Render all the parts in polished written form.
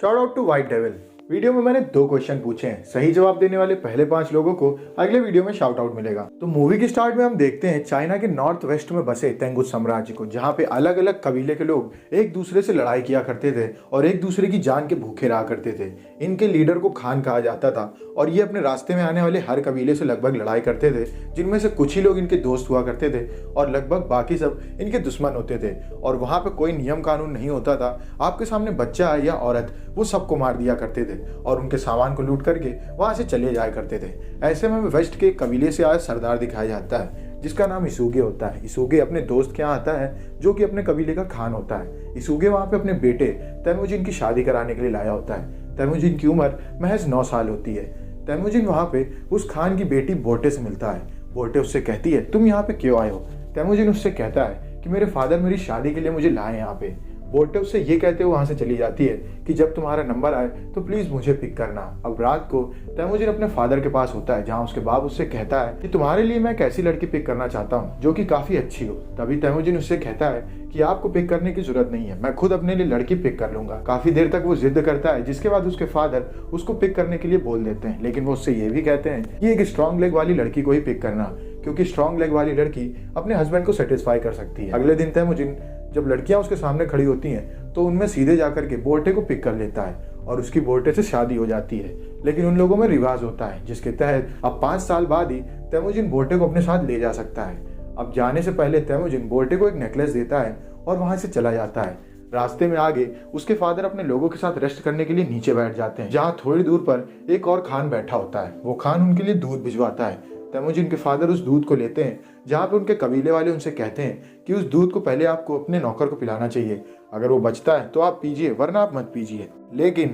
Short out to White Devil. Video में मैंने 2 question पूछे हैं, सही जवाब देने वाले पहले 5 लोगों को अगले वीडियो में शाउट आउट मिलेगा। तो मूवी के स्टार्ट में हम देखते हैं चाइना के नॉर्थ वेस्ट में बसे तेंगुस साम्राज्य को, जहाँ पे अलग अलग कबीले के लोग एक दूसरे से लड़ाई किया करते थे और एक दूसरे की जान के भूखे रहा करते थे। इनके लीडर को खान कहा जाता था और ये अपने रास्ते में आने वाले हर कबीले से लगभग लड़ाई करते थे, जिनमें से कुछ ही लोग इनके दोस्त हुआ करते थे और लगभग बाकी सब इनके दुश्मन होते थे। और वहाँ पे कोई नियम कानून नहीं होता था, आपके सामने बच्चा है या औरत वो सबको मार दिया करते थे और उनके सामान को लूट करके वहां से चले जाया करते थे। ऐसे में वेस्ट के कबीले से आया सरदार दिखाया जाता है जिसका नाम इसुगे होता है। इसुगे अपने दोस्त के यहाँ आता है जो कि अपने कबीले का खान होता है। इसुगे वहां पे अपने बेटे तैमुजिन की शादी कराने के लिए लाया होता है। तैमुजिन की उम्र महज 9 साल होती है। तैमुजिन वहां पे उस खान की बेटी बोटे से मिलता है। बोटे उससे कहती है तुम यहाँ पे क्यों आए हो। तैमुजिन उससे कहता है कि मेरे फादर मेरी शादी के लिए मुझे लाए यहाँ पे। बोटे उससे ये कहते हुए वहां से चली जाती है कि जब तुम्हारा नंबर आए तो प्लीज मुझे पिक करना। अब रात को तैमुजिन अपने फादर के पास होता है जहां उसके बाप उससे कहता है कि तुम्हारे लिए मैं एक ऐसी लड़की पिक करना चाहता हूं जो कि काफी अच्छी हो। तभी तैमुजिन उससे कहता है कि आपको पिक करने की जरूरत नहीं है, मैं खुद अपने लिए लड़की पिक कर लूंगा। काफी देर तक वो जिद करता है, जिसके बाद उसके फादर उसको पिक करने के लिए बोल देते हैं, लेकिन वो उससे ये भी कहते हैं कि एक स्ट्रॉन्ग लेग वाली लड़की को ही पिक करना, क्योंकि स्ट्रॉन्ग लेग वाली लड़की अपने हस्बैंड को सेटिस्फाई कर सकती है। अगले दिन तैमुजिन जब लड़कियां उसके सामने खड़ी होती हैं तो उनमें सीधे जाकर के बोटे को पिक कर लेता है और उसकी बोटे से शादी हो जाती है। लेकिन उन लोगों में रिवाज होता है जिसके तहत अब 5 साल बाद ही तैमुजिन बोटे को अपने साथ ले जा सकता है। अब जाने से पहले तैमुजिन बोटे को एक नेकलेस देता है और वहां से चला जाता है। रास्ते में आगे उसके फादर अपने लोगों के साथ रेस्ट करने के लिए नीचे बैठ जाते हैं, जहाँ थोड़ी दूर पर एक और खान बैठा होता है। वो खान उनके लिए दूध भिजवाता है। तैमुजिन के फादर उस दूध को लेते हैं, जहाँ पे उनके कबीले वाले उनसे कहते हैं कि उस दूध को पहले आपको अपने नौकर को पिलाना चाहिए, अगर वो बचता है तो आप पीजिए वरना आप मत पीजिए। लेकिन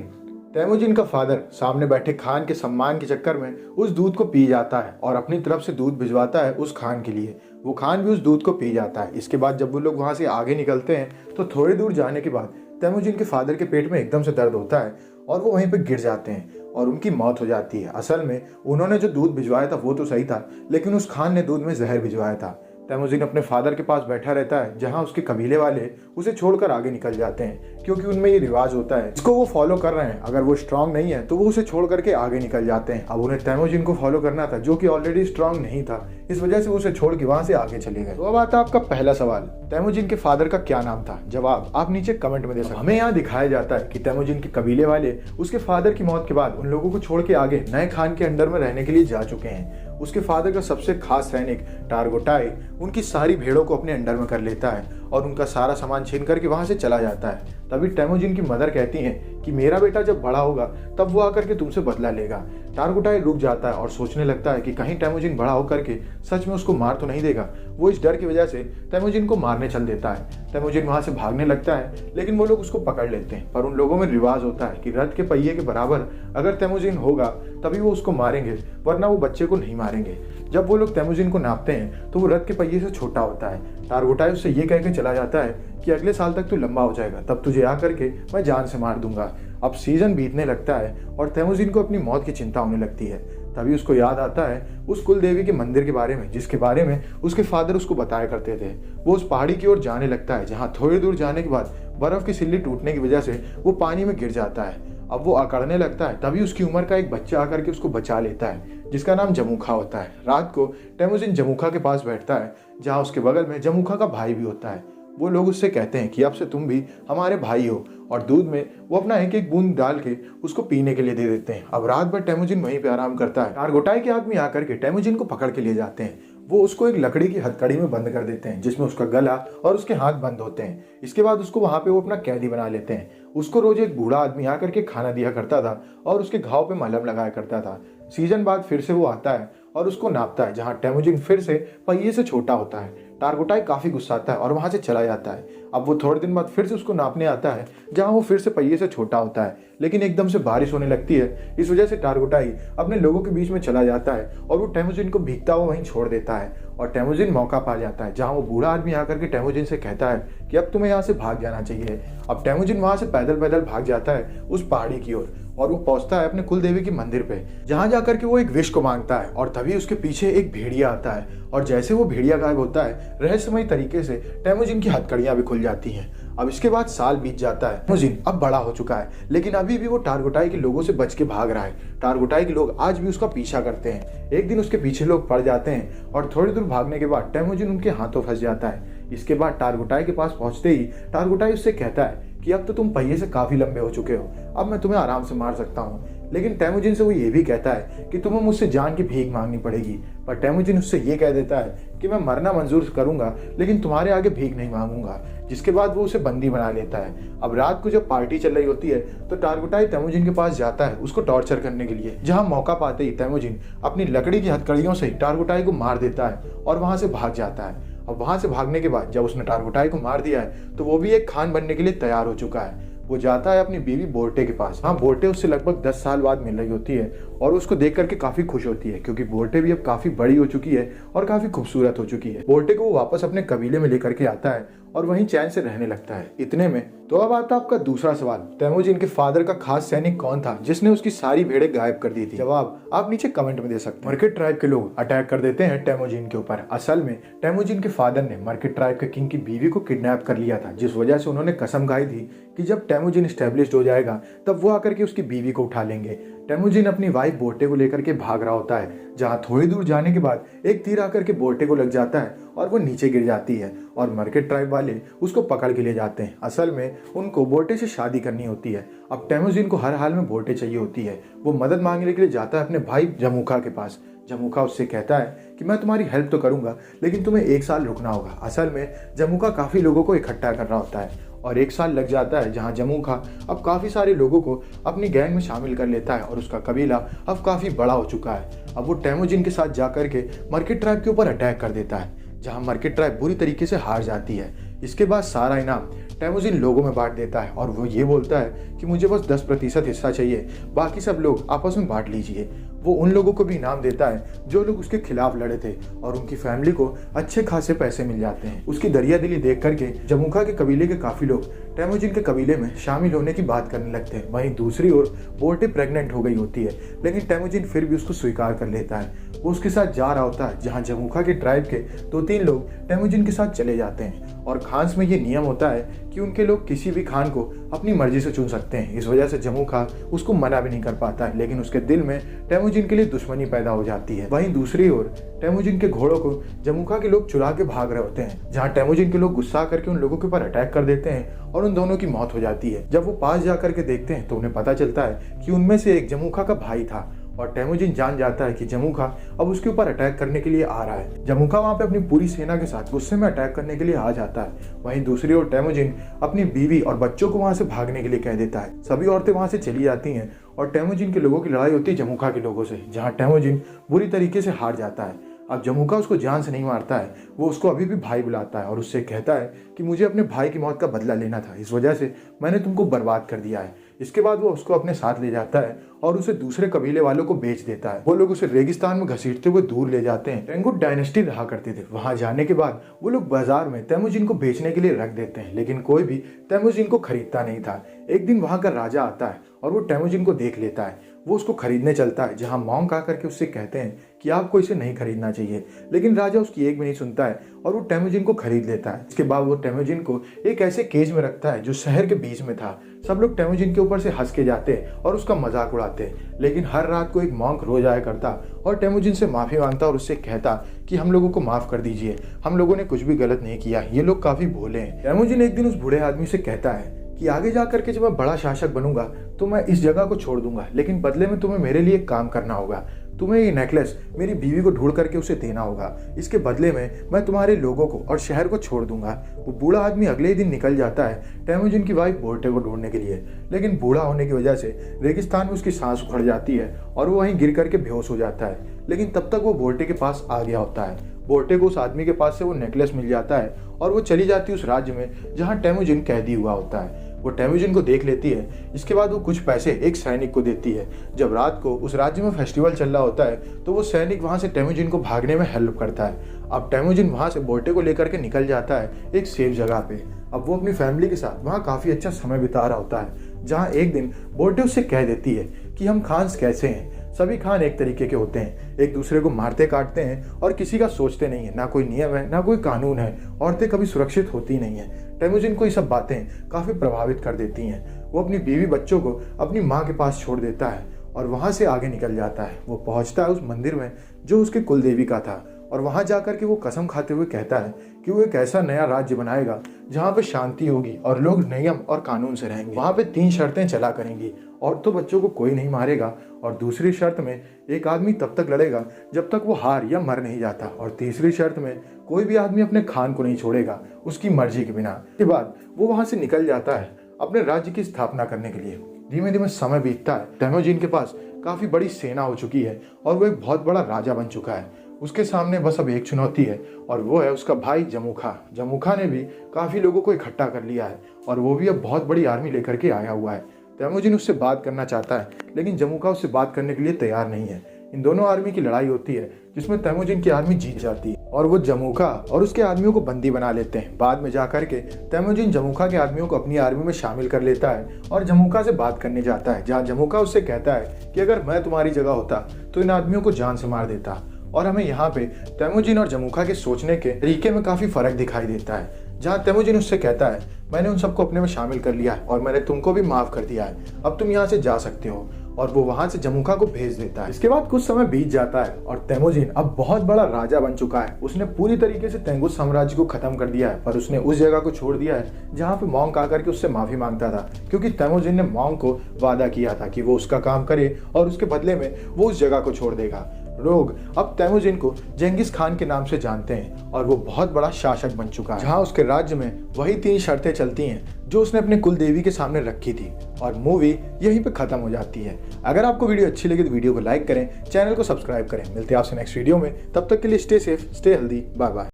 तैमुजिन का फादर सामने बैठे खान के सम्मान के चक्कर में उस दूध को पी जाता है और अपनी तरफ से दूध भिजवाता है उस खान के लिए। वो खान भी उस दूध को पी जाता है। इसके बाद जब वो लोग वहां से आगे निकलते हैं तो थोड़ी दूर जाने के बाद तैमुजिन के फादर के पेट में एकदम से दर्द होता है और वो वहीं पे गिर जाते हैं और उनकी मौत हो जाती है। असल में उन्होंने जो दूध भिजवाया था वो तो सही था, लेकिन उस खान ने दूध में जहर भिजवाया था। तैमुजिन अपने फादर के पास बैठा रहता है, जहां उसके कबीले वाले उसे छोड़कर आगे निकल जाते हैं, क्योंकि उनमें ये रिवाज होता है इसको वो फॉलो कर रहे हैं। अगर वो स्ट्रांग नहीं है तो वो उसे छोड़ करके आगे निकल जाते हैं। अब उन्हें तैमुजिन को फॉलो करना था जो कि ऑलरेडी स्ट्रांग नहीं था, इस वजह से उसे छोड़ के वहां से आगे चले गए। तो अब आता है आपका पहला सवाल, तैमुजिन के फादर का क्या नाम था? जवाब आप नीचे कमेंट में दे सकते हैं। हमें यहाँ दिखाया जाता है कि तैमुजिन के कबीले वाले उसके फादर की मौत के बाद उन लोगों को छोड़ के आगे नए खान के अंडर में रहने के लिए जा चुके हैं। उसके फादर का सबसे खास सैनिक टारगोटाई उनकी सारी भेड़ों को अपने अंडर में कर लेता है और उनका सारा सामान छीन करके वहां से चला जाता है। तभी तैमुजिन की मदर कहती हैं कि मेरा बेटा जब बड़ा होगा तब वो आकर के तुमसे बदला लेगा। टारगोटाई रुक जाता है और सोचने लगता है कि कहीं तैमुजिन बड़ा होकर के सच में उसको मार तो नहीं देगा। वो इस डर की वजह से तैमुजिन को मारने चल देता है। तैमुजिन वहां से भागने लगता है, लेकिन वो लोग उसको पकड़ लेते हैं। पर उन लोगों में रिवाज होता है कि रथ के पहिए के बराबर अगर तैमुजिन होगा तभी वो उसको मारेंगे, वरना वो बच्चे को नहीं मारेंगे। जब वो लोग तैमुजिन को नापते हैं तो वो रथ के पहिए से छोटा होता है। टारगोटाई उससे ये कह के चला जाता है कि अगले साल तक तू लंबा हो जाएगा, तब तुझे आकर के मैं जान से मार दूंगा। अब सीजन बीतने लगता है और तैमुजिन को अपनी मौत की चिंता होने लगती है। तभी उसको याद आता है उस कुल देवी के मंदिर के बारे में, जिसके बारे में उसके फादर उसको बताया करते थे। वो उस पहाड़ी की ओर जाने लगता है, जहाँ थोड़ी दूर जाने के बाद बर्फ की सिल्ली टूटने की वजह से वो पानी में गिर जाता है। अब वो अकड़ने लगता है, तभी उसकी उम्र का एक बच्चा आकर के उसको बचा लेता है, जिसका नाम जमुखा होता है। रात को तैमुजिन जमुखा के पास बैठता है, जहाँ उसके बगल में जमुखा का भाई भी होता है। वो लोग उससे कहते हैं कि अब से तुम भी हमारे भाई हो, और दूध में वो अपना एक एक बूंद डाल के उसको पीने के लिए दे देते हैं। अब रात भर तैमुजिन वहीं पे आराम करता है। टारगोटाई के आदमी आकर के तैमुजिन को पकड़ के ले जाते हैं। वो उसको एक लकड़ी की हथकड़ी में बंद कर देते हैं, जिसमें उसका गला और उसके हाथ बंद होते हैं। इसके बाद उसको वहां पे वो अपना कैदी बना लेते हैं। उसको रोज एक बूढ़ा आदमी आकर के खाना दिया करता था और उसके घाव पे मलहम लगाया करता था। सीजन बाद फिर से वो आता है और उसको नापता है, जहाँ तैमुजिन फिर से पहिए से छोटा होता है। टारगोटाई काफी गुस्साता है और वहां से चला जाता है। अब वो थोड़े दिन बाद फिर से उसको नापने आता है, जहां वो फिर से पहिए से छोटा होता है, लेकिन एकदम से बारिश होने लगती है। इस वजह से टारगोटाई अपने लोगों के बीच में चला जाता है और वो तैमुजिन को भीगता हुआ वहीं छोड़ देता है। और तैमुजिन मौका पा जाता है, जहां वो बूढ़ा आदमी आकर के तैमुजिन से कहता है कि अब तुम्हें यहाँ से भाग जाना चाहिए। अब तैमुजिन वहां से पैदल पैदल भाग जाता है उस पहाड़ी की ओर और वो पहुंचता है अपने कुल देवी के मंदिर पे, जहां जाकर के वो एक विश को मांगता है। और तभी उसके पीछे एक भेड़िया आता है और जैसे वो भेड़िया गायब होता है, रहस्यमय तरीके से तैमुजिन की हथकड़ियां भी खुल जाती हैं। अब इसके बाद साल बीत जाता है। तेमुजिन अब बड़ा हो चुका है, लेकिन अभी भी वो टारगोटाई के लोगों से बच के भाग रहा है। टारगोटाई के लोग आज भी उसका पीछा करते हैं। एक दिन उसके पीछे लोग पड़ जाते हैं और थोड़ी दूर भागने के बाद तेमुजिन उनके हाथों फंस जाता है। इसके बाद टारगोटाई के पास पहुंचते ही टारगोटाई उससे कहता है कि अब तो तुम पहिए से काफी लंबे हो चुके हो, अब मैं तुम्हें आराम से मार सकता हूँ। लेकिन तेमुजिन से वो ये भी कहता है कि तुम्हें मुझसे जान की भीख मांगनी पड़ेगी। पर तेमुजिन उससे ये कह देता है कि मैं मरना मंजूर करूंगा, लेकिन तुम्हारे आगे भीख नहीं मांगूंगा। जिसके बाद वो उसे बंदी बना लेता है। अब रात को जब पार्टी चल रही होती है तो टारगोटाई तेमुजिन के पास जाता है उसको टॉर्चर करने के लिए, जहां मौका पाते ही तेमुजिन अपनी लकड़ी की हथकड़ियों से टारगोटाई को मार देता है और वहां से भाग जाता है। अब वहां से भागने के बाद जब उसने टारगोटाई को मार दिया है तो वो भी एक खान बनने के लिए तैयार हो चुका है। वो जाता है अपनी बीवी बोर्टे के पास। हाँ, बोर्टे उससे लगभग 10 साल बाद मिल रही होती है और उसको देख करके काफी खुश होती है, क्योंकि बोर्टे भी अब काफी बड़ी हो चुकी है और काफी खूबसूरत हो चुकी है। बोर्टे को वो वापस अपने कबीले में लेकर के आता है और वहीं चैन से रहने लगता है। इतने में तो अब आता आपका दूसरा सवाल, तेमुजिन के फादर का खास सैनिक कौन था जिसने उसकी सारी भेड़ें गायब कर दी थी? जवाब आप नीचे कमेंट में दे सकते हैं। मर्किट ट्राइब के लोग अटैक कर देते हैं तेमुजिन के ऊपर। असल में तेमुजिन के फादर ने मर्किट ट्राइब के किंग की बीवी को किडनैप कर लिया था, जिस वजह से उन्होंने कसम खाई थी कि जब तेमुजिन स्टैब्लिश्ड हो जाएगा तब वो आकर के उसकी बीवी को उठा लेंगे। तेमुजिन अपनी वाइफ बोर्टे को लेकर के भाग रहा होता है, जहां थोड़ी दूर जाने के बाद एक तीर आकर के बोर्टे को लग जाता है और वो नीचे गिर जाती है और मर्किट ट्राइब वाले उसको पकड़ के ले जाते हैं। असल में उनको बोर्टे से शादी करनी होती है। अब तेमुजिन को हर हाल में बोर्टे चाहिए होती है। वो मदद मांगने के लिए जाता है अपने भाई जमुखा के पास। जमुखा उससे कहता है कि मैं तुम्हारी हेल्प तो करूंगा, लेकिन तुम्हें 1 साल रुकना होगा। असल में जमुखा काफी लोगों को इकट्ठा कर रहा होता है और 1 साल लग जाता है, जहां जमुखा अब काफी सारे लोगों को अपनी गैंग में शामिल कर लेता है और उसका कबीला अब काफी बड़ा हो चुका है। अब वो तेमुजिन के साथ जाकर के मर्किट ट्राइब के ऊपर अटैक कर देता है, जहां मर्किट ट्राइब बुरी तरीके से हार जाती है। इसके बाद सारा इनाम तेमुजिन लोगों में बांट देता है और वो ये बोलता है कि मुझे बस 10% हिस्सा चाहिए, बाकी सब लोग आपस में बांट लीजिए। वो उन लोगों को भी इनाम देता है जो लोग उसके खिलाफ लड़े थे और उनकी फैमिली को अच्छे खासे पैसे मिल जाते हैं। उसकी दरिया दिली देख करके जमुखा के कबीले के काफी लोग तेमुजिन के कबीले में शामिल होने की बात करने लगते हैं। वहीं दूसरी ओर बोर्टे प्रेग्नेंट हो गई होती है, लेकिन तेमुजिन फिर भी उसको स्वीकार कर लेता है। वो उसके साथ जा रहा होता है, जहाँ जमुखा के ट्राइब के 2-3 लोग तेमुजिन के साथ चले जाते हैं और खान्स में ये नियम होता है कि उनके लोग किसी भी खान को अपनी मर्जी से चुन सकते हैं। इस वजह से जमुखा उसको मना भी नहीं कर पाता है, लेकिन उसके दिल में तेमुजिन के लिए दुश्मनी पैदा हो जाती है। वहीं दूसरी ओर तेमुजिन के घोड़ों को जमुखा के लोग चुरा के भाग रहे होते हैं, जहाँ तेमुजिन के लोग गुस्सा करके उन लोगों के ऊपर अटैक कर देते हैं और उन दोनों की मौत हो जाती है। जब वो पास जाकर के देखते हैं तो उन्हें पता चलता है कि उनमें से एक जमुखा का भाई था और तेमुजिन जान जाता है कि जमुखा अब उसके ऊपर अटैक करने के लिए आ रहा है। जमुखा वहां पे अपनी पूरी सेना के साथ गुस्से में अटैक करने के लिए आ जाता है। वहीं दूसरी ओर तेमुजिन अपनी बीवी और बच्चों को वहां से भागने के लिए कह देता है। सभी औरतें वहां से चली जाती हैं और तेमुजिन के लोगों की लड़ाई होती है जमुखा के लोगों से, जहाँ तेमुजिन बुरी तरीके से हार जाता है। अब जमुखा उसको जान से नहीं मारता है, वो उसको अभी भी भाई बुलाता है और उससे कहता है कि मुझे अपने भाई की मौत का बदला लेना था, इस वजह से मैंने तुमको बर्बाद कर दिया है। इसके बाद वो उसको अपने साथ ले जाता है और उसे दूसरे कबीले वालों को बेच देता है। वो लोग उसे रेगिस्तान में घसीटते हुए दूर ले जाते हैं। टेंगुट डायनेस्टी रहा करते थे। वहां जाने के बाद वो लोग बाजार में तेमुजिन को बेचने के लिए रख देते हैं, लेकिन कोई भी तेमुजिन को खरीदता नहीं था। एक दिन वहां का राजा आता है और वो तेमुजिन को देख लेता है। वो उसको खरीदने चलता है, जहां मॉन्क आकर के उससे कहते हैं कि आपको इसे नहीं खरीदना चाहिए, लेकिन राजा उसकी एक भी नहीं सुनता है और वो तेमुजिन को खरीद लेता है। इसके बाद वो तेमुजिन को एक ऐसे केज में रखता है जो शहर के बीच में था। सब लोग तेमुजिन के ऊपर से हंस के जाते और उसका मजाक उड़ाते, लेकिन हर रात को एक मॉन्क रोज आया करता और तेमुजिन से माफी मांगता और उससे कहता कि हम लोगों को माफ कर दीजिए, हम लोगों ने कुछ भी गलत नहीं किया, ये लोग काफी भोले हैं। तेमुजिन एक दिन उस बूढ़े आदमी से कहता है कि आगे जाकर के जब मैं बड़ा शासक बनूंगा तो मैं इस जगह को छोड़ दूंगा, लेकिन बदले में तुम्हें मेरे लिए काम करना होगा। तुम्हें ये नेकलेस मेरी बीवी को ढूंढ करके उसे देना होगा। इसके बदले में मैं तुम्हारे लोगों को और शहर को छोड़ दूंगा। वो बूढ़ा आदमी अगले ही दिन निकल जाता है तेमुजिन की वाइफ बोर्टे को ढूंढने के लिए, लेकिन बूढ़ा होने की वजह से रेगिस्तान में उसकी सांस उखड़ जाती है और वो वहीं गिर करके बेहोश हो जाता है। लेकिन तब तक वो बोर्टे के पास आ गया होता है। बोर्टे को उस आदमी के पास से वो नेकलेस मिल जाता है और वो चली जाती है उस राज्य में जहाँ तेमुजिन कैदी हुआ होता है। वो तेमुजिन को देख लेती है। इसके बाद वो कुछ पैसे एक सैनिक को देती है। जब रात को उस राज्य में फेस्टिवल चल रहा होता है तो वो सैनिक वहां से तेमुजिन को भागने में हेल्प करता है। अब तेमुजिन वहां से बोर्टे को लेकर के निकल जाता है एक सेफ जगह पे। अब वो अपनी फैमिली के साथ वहाँ काफी अच्छा समय बिता रहा होता है, जहाँ एक दिन बोर्टे उससे कह देती है कि हम खान्स कैसे हैं। सभी खान एक तरीके के होते हैं, एक दूसरे को मारते काटते हैं और किसी का सोचते नहीं है, ना कोई नियम है ना कोई कानून है, औरतें कभी सुरक्षित होती नहीं है। तेमुजिन को ये सब बातें काफी प्रभावित कर देती हैं। वो अपनी बीवी बच्चों को अपनी माँ के पास छोड़ देता है और वहां से आगे निकल जाता है। वो पहुंचता है उस मंदिर में जो उसके कुल देवी का था और वहां जाकर के वो कसम खाते हुए कहता है कि वो एक ऐसा नया राज्य बनाएगा जहाँ पे शांति होगी और लोग नियम और कानून से रहेंगे। वहां पे 3 शर्तें चला करेंगी, औरतों बच्चों को कोई नहीं मारेगा, और दूसरी शर्त में एक आदमी तब तक लड़ेगा जब तक वो हार या मर नहीं जाता, और तीसरी शर्त में कोई भी आदमी अपने खान को नहीं छोड़ेगा उसकी मर्जी के बिना। के बाद वो वहां से निकल जाता है अपने राज्य की स्थापना करने के लिए। धीमे धीमे समय बीतता है। तेमुजिन के पास काफी बड़ी सेना हो चुकी है और वो एक बहुत बड़ा राजा बन चुका है। उसके सामने बस अब एक चुनौती है और वो है उसका भाई जमुखा। जमुखा ने भी काफी लोगों को इकट्ठा कर लिया है और वो भी अब बहुत बड़ी आर्मी लेकर के आया हुआ है। तेमुजिन उससे बात करना चाहता है लेकिन जमुखा उससे बात करने के लिए तैयार नहीं है। इन दोनों आर्मी की लड़ाई होती है जिसमें तेमुजिन की आर्मी जीत जाती है और वो जमुखा और उसके आदमियों को बंदी बना लेते हैं। बाद में जाकर के तेमुजिन जमुखा के आदमियों को अपनी आर्मी में शामिल कर लेता है और जमुखा से बात करने जाता है, जहाँ जमुखा उससे कहता है कि अगर मैं तुम्हारी जगह होता तो इन आदमियों को जान से मार देता। और हमें यहाँ पे तेमुजिन और जमुखा के सोचने के तरीके में काफी फर्क दिखाई देता है, जहाँ तेमुजिन उससे कहता है मैंने उन सबको अपने में शामिल कर लिया है और मैंने तुमको भी माफ कर दिया है, अब तुम यहाँ से जा सकते हो, और वो वहां से जमुखा को भेज देता है। इसके बाद कुछ समय बीत जाता है और तेमुजिन अब बहुत बड़ा राजा बन चुका है। उसने पूरी तरीके से तेंगुस साम्राज्य को खत्म कर दिया है, पर उसने उस जगह को छोड़ दिया है जहाँ पे मोंग आकर के उससे माफी मांगता था, क्योंकि तेमुजिन ने मोंग को वादा किया था कि वो उसका काम करे और उसके बदले में वो उस जगह को छोड़ देगा। लोग अब तेमुजिन को जेंगिस खान के नाम से जानते हैं और वो बहुत बड़ा शासक बन चुका है, जहां उसके राज्य में वही 3 शर्तें चलती हैं जो उसने अपने कुल देवी के सामने रखी थी। और मूवी यहीं पे खत्म हो जाती है। अगर आपको वीडियो अच्छी लगी तो वीडियो को लाइक करें, चैनल को सब्सक्राइब करें। मिलते हैं आपसे नेक्स्ट वीडियो में, तब तक के लिए stay safe, stay healthy, bye bye.